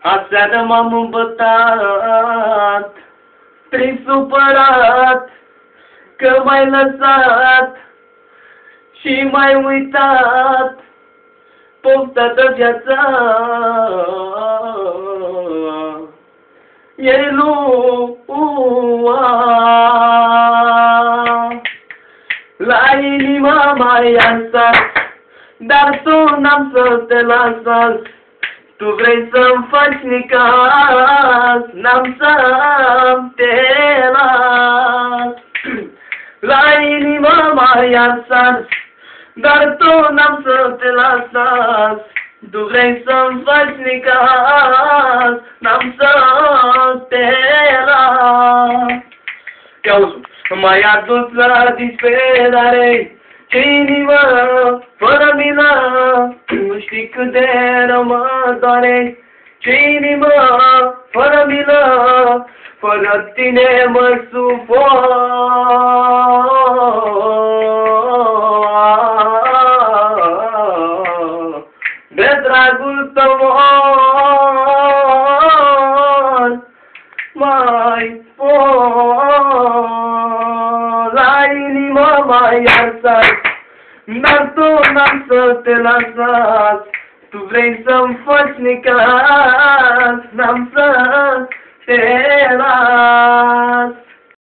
Aseară m-am îmbătat, trist supărat, că m-ai lăsat și m-ai uitat, pofta de viața. E lua, la inima m-ai ansat, dar tu n-am să te las. Tu vrei să-mi faci necaz, n-am să te las. La inima m-ai arsat, dar tu n-am să te las. Tu vrei să-mi faci necaz, n-am să te las. Ia-uzi, m-ai adus la disperare, ce inimă fără milă, nu știi cât de rău mă doare. Ce inimă fără milă, fără tine mă sufoc. De dragul tău mor, mai la inima m-ai arsat, dar tu n-am să te las. Tu vrei să-mi faci necaz, n-am să te las.